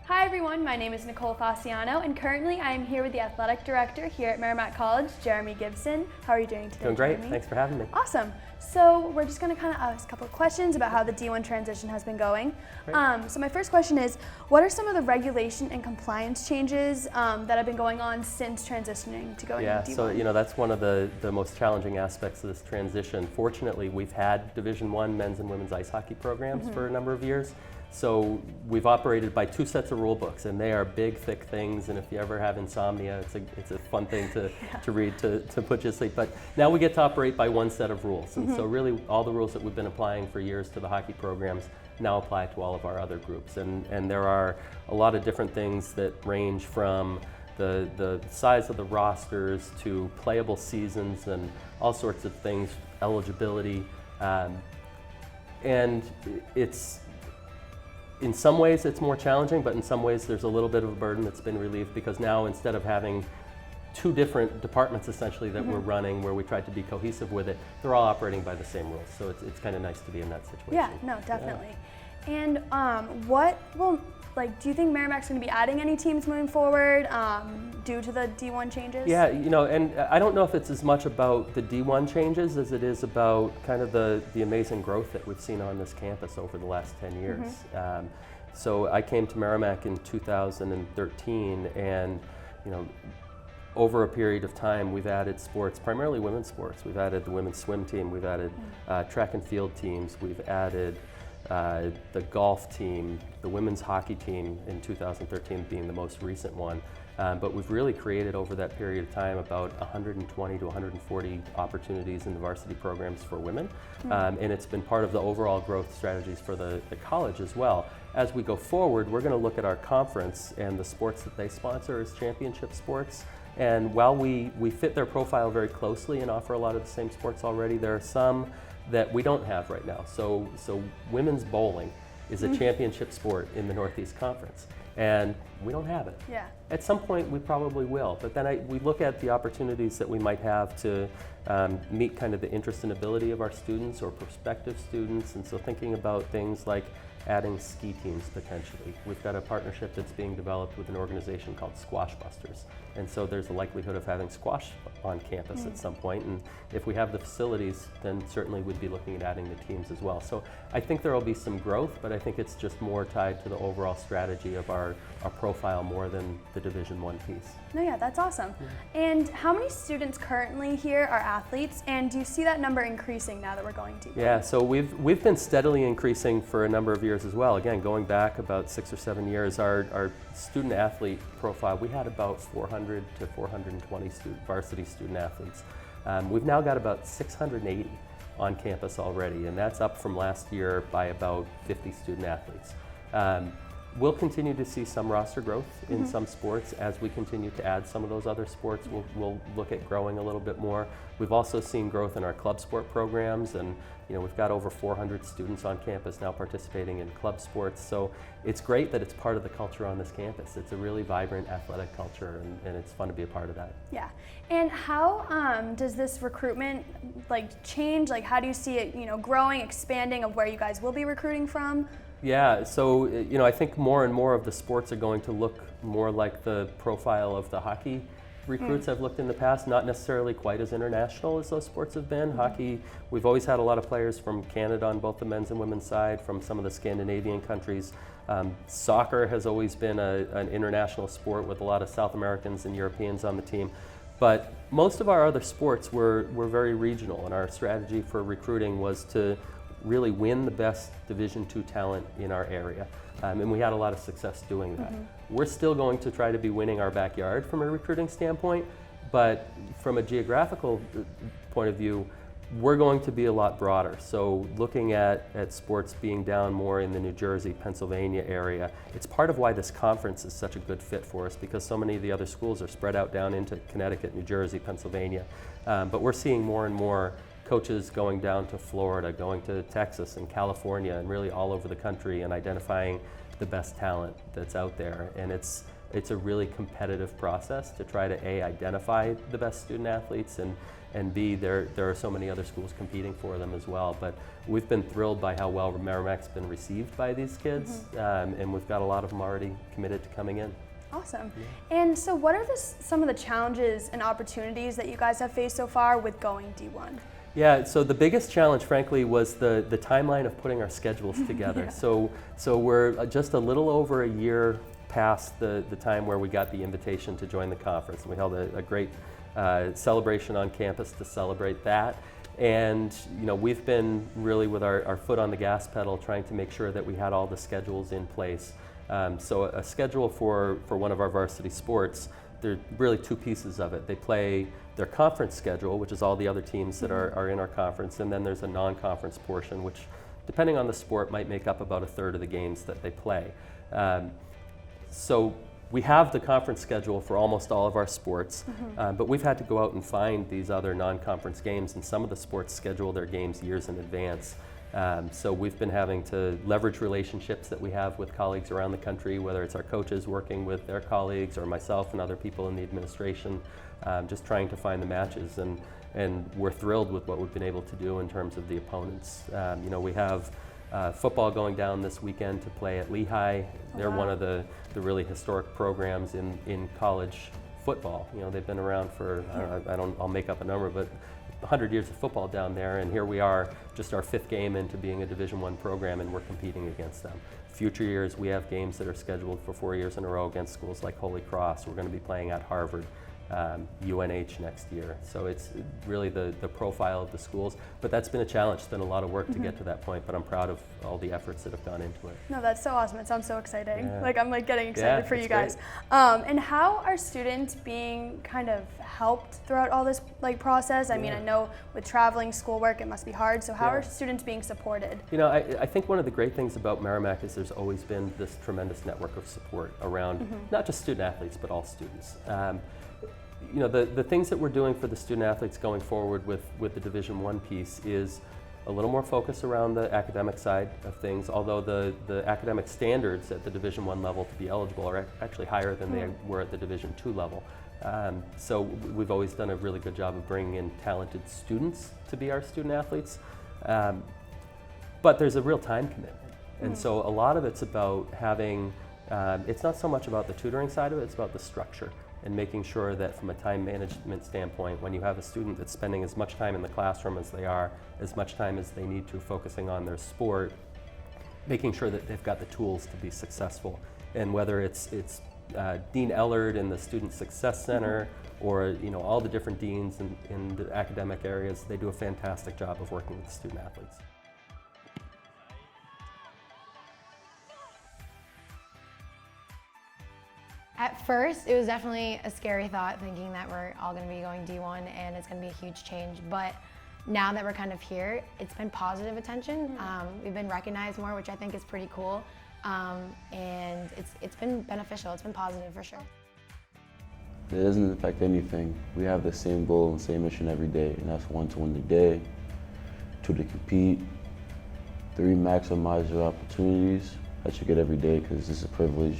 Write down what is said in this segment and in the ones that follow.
Hi everyone, my name is Nicole Fasciano, and currently I am here with the Athletic Director here at Merrimack College, Jeremy Gibson. How are you doing today, Doing great, Jeremy? Thanks for having me. Awesome. So we're just going to kind of ask a couple of questions about how the D1 transition has been going. So my first question is, what are some of the regulation and compliance changes that have been going on since transitioning to going to D1? So that's one of the most challenging aspects of this transition. Fortunately, we've had Division I men's and women's ice hockey programs for a number of years. So we've operated by two sets of rule books, and they are big, thick things, and if you ever have insomnia, it's a fun thing to read to put you to sleep. But now we get to operate by one set of rules, and so really all the rules that we've been applying for years to the hockey programs now apply to all of our other groups. And there are a lot of different things that range from the size of the rosters to playable seasons and all sorts of things, eligibility, and it's in some ways it's more challenging, but in some ways there's a little bit of a burden that's been relieved, because now instead of having two different departments essentially that we're running where we tried to be cohesive with it, they're all operating by the same rules. So it's kind of nice to be in that situation. Yeah, no, definitely. Yeah. And do you think Merrimack's going to be adding any teams moving forward due to the D1 changes? Yeah, and I don't know if it's as much about the D1 changes as it is about kind of the amazing growth that we've seen on this campus over the last 10 years. So I came to Merrimack in 2013, and over a period of time we've added sports, primarily women's sports. We've added the women's swim team, we've added track and field teams, we've added the golf team, the women's hockey team in 2013 being the most recent one. But we've really created over that period of time about 120 to 140 opportunities in the varsity programs for women. And it's been part of the overall growth strategies for the college as well. As we go forward, we're going to look at our conference and the sports that they sponsor as championship sports. And while we fit their profile very closely and offer a lot of the same sports already, there are some that we don't have right now. So women's bowling is a championship sport in the Northeast Conference, and we don't have it. Yeah. At some point we probably will, but then we look at the opportunities that we might have to meet kind of the interest and ability of our students or prospective students, and so thinking about things like adding ski teams potentially. We've got a partnership that's being developed with an organization called Squash Busters, and so there's a likelihood of having squash on campus at some point, and if we have the facilities, then certainly we'd be looking at adding the teams as well. So I think there will be some growth, but I think it's just more tied to the overall strategy of our profile more than the Division I piece. No, yeah, that's awesome. And how many students currently here are athletes, and do you see that number increasing now that we're going to? Yeah, so we've been steadily increasing for a number of years as well. Again, going back about 6 or 7 years, our student athlete profile, we had about 400 to 420 varsity student athletes. We've now got about 680 on campus already, and that's up from last year by about 50 student athletes. We'll continue to see some roster growth in some sports. As we continue to add some of those other sports, we'll look at growing a little bit more. We've also seen growth in our club sport programs, and we've got over 400 students on campus now participating in club sports. So it's great that it's part of the culture on this campus. It's a really vibrant athletic culture, and it's fun to be a part of that. Yeah. And how does this recruitment change? How do you see it growing, expanding of where you guys will be recruiting from? Yeah, so I think more and more of the sports are going to look more like the profile of the hockey recruits I've looked in the past, not necessarily quite as international as those sports have been. Hockey, we've always had a lot of players from Canada on both the men's and women's side, from some of the Scandinavian countries. Soccer has always been an international sport with a lot of South Americans and Europeans on the team. But most of our other sports were very regional, and our strategy for recruiting was to really win the best Division II talent in our area. And we had a lot of success doing that. We're still going to try to be winning our backyard from a recruiting standpoint, but from a geographical point of view, we're going to be a lot broader. So looking at sports being down more in the New Jersey, Pennsylvania area, it's part of why this conference is such a good fit for us, because so many of the other schools are spread out down into Connecticut, New Jersey, Pennsylvania. But we're seeing more and more coaches going down to Florida, going to Texas and California, and really all over the country, and identifying the best talent that's out there. And it's it's a really competitive process to try to A, identify the best student athletes, and B, there are so many other schools competing for them as well. But we've been thrilled by how well Merrimack's been received by these kids, and we've got a lot of them already committed to coming in. Awesome. And so what are some of the challenges and opportunities that you guys have faced so far with going D1? Yeah, so the biggest challenge, frankly, was the timeline of putting our schedules together. Yeah. So we're just a little over a year past the time where we got the invitation to join the conference. And we held a great celebration on campus to celebrate that. And we've been really with our foot on the gas pedal trying to make sure that we had all the schedules in place. So a schedule for one of our varsity sports, there are really two pieces of it. They play their conference schedule, which is all the other teams that are in our conference, and then there's a non-conference portion, which depending on the sport might make up about a third of the games that they play. So we have the conference schedule for almost all of our sports, but we've had to go out and find these other non-conference games, and some of the sports schedule their games years in advance. So we've been having to leverage relationships that we have with colleagues around the country, whether it's our coaches working with their colleagues or myself and other people in the administration, just trying to find the matches. And we're thrilled with what we've been able to do in terms of the opponents. We have football going down this weekend to play at Lehigh. They're one of the really historic programs in college football. They've been around for, I'll make up a number, but 100 years of football down there, and here we are, just our 5th game into being a Division I program, and we're competing against them. Future years, we have games that are scheduled for 4 years in a row against schools like Holy Cross. We're going to be playing at Harvard, UNH next year. So it's really the profile of the schools, but that's been a challenge. It's been a lot of work to get to that point, but I'm proud of all the efforts that have gone into it. No, that's so awesome. It sounds so exciting. Yeah. I'm getting excited for you guys. And how are students being kind of helped throughout all this process? I mean, I know with traveling, schoolwork, it must be hard. So how are students being supported? I think one of the great things about Merrimack is there's always been this tremendous network of support around not just student athletes, but all students. The things that we're doing for the student athletes going forward with the Division I piece is a little more focus around the academic side of things, although the academic standards at the Division I level to be eligible are actually higher than they were at the Division II level. So we've always done a really good job of bringing in talented students to be our student athletes. But there's a real time commitment. And so a lot of it's about having, it's not so much about the tutoring side of it, it's about the structure and making sure that from a time management standpoint, when you have a student that's spending as much time in the classroom as they are, as much time as they need to focusing on their sport, making sure that they've got the tools to be successful. And whether it's Dean Ellard in the Student Success Center or all the different deans in the academic areas, they do a fantastic job of working with student athletes. At first, it was definitely a scary thought, thinking that we're all going to be going D1 and it's going to be a huge change. But now that we're kind of here, it's been positive attention. We've been recognized more, which I think is pretty cool. And it's been beneficial. It's been positive for sure. It doesn't affect anything. We have the same goal and same mission every day, and that's 1, to win the day, 2, to compete, 3, maximize your opportunities that you get every day, because it's a privilege.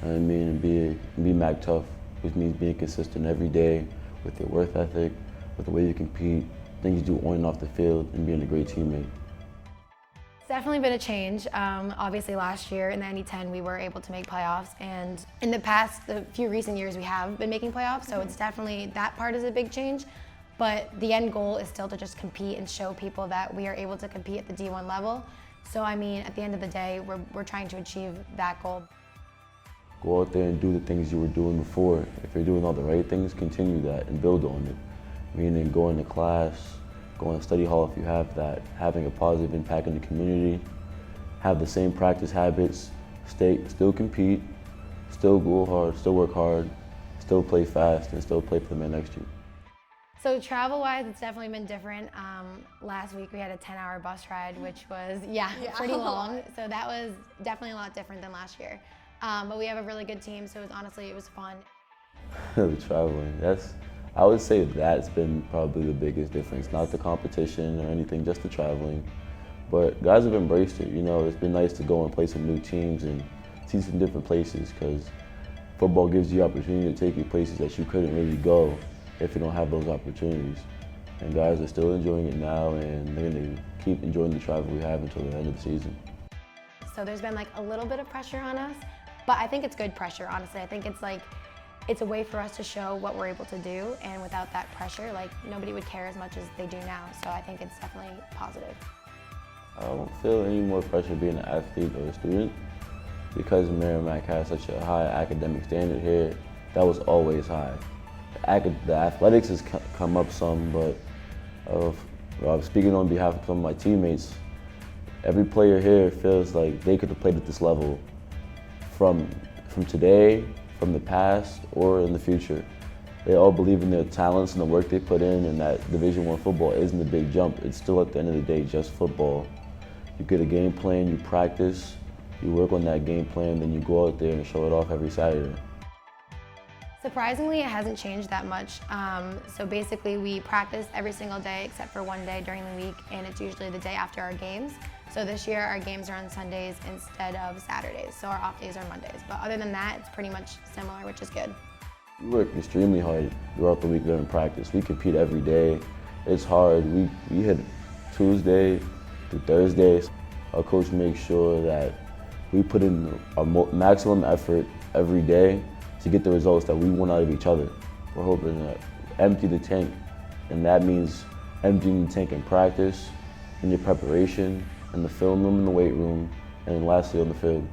And be Mac tough, which means being consistent every day with your work ethic, with the way you compete, things you do on and off the field, and being a great teammate. It's definitely been a change. Obviously last year in the NE10 we were able to make playoffs, and in the past, the few recent years we have been making playoffs, so it's definitely, that part is a big change. But the end goal is still to just compete and show people that we are able to compete at the D1 level. So I mean, at the end of the day, we're trying to achieve that goal. Go out there and do the things you were doing before. If you're doing all the right things, continue that and build on it. Meaning going to class, going to study hall if you have that, having a positive impact in the community, have the same practice habits, still compete, still go hard, still work hard, still play fast, and still play for the man next to you. So travel-wise, it's definitely been different. Last week we had a 10-hour bus ride, which was, pretty long. So that was definitely a lot different than last year. But we have a really good team, so it was fun. The traveling, I would say that's been probably the biggest difference. Not the competition or anything, just the traveling. But guys have embraced it. It's been nice to go and play some new teams and see some different places, because football gives you the opportunity to take you places that you couldn't really go if you don't have those opportunities. And guys are still enjoying it now, and they're going to keep enjoying the travel we have until the end of the season. So there's been like a little bit of pressure on us, but I think it's good pressure, honestly. I think it's a way for us to show what we're able to do, and without that pressure, like, nobody would care as much as they do now. So I think it's definitely positive. I don't feel any more pressure being an athlete or a student because Merrimack has such a high academic standard here. That was always high. The athletics has come up some, but speaking on behalf of some of my teammates, every player here feels like they could have played at this level from today, from the past, or in the future. They all believe in their talents and the work they put in, and that Division I football isn't a big jump. It's still, at the end of the day, just football. You get a game plan, you practice, you work on that game plan, then you go out there and show it off every Saturday. Surprisingly, it hasn't changed that much. So basically, we practice every single day except for one day during the week, and it's usually the day after our games. So this year, our games are on Sundays instead of Saturdays, so our off days are Mondays. But other than that, it's pretty much similar, which is good. We work extremely hard throughout the week during practice. We compete every day. It's hard. We hit Tuesday through Thursdays. Our coach makes sure that we put in our maximum effort every day to get the results that we want out of each other. We're hoping to empty the tank, and that means emptying the tank in practice, in your preparation, in the film room, in the weight room, and then lastly on the field.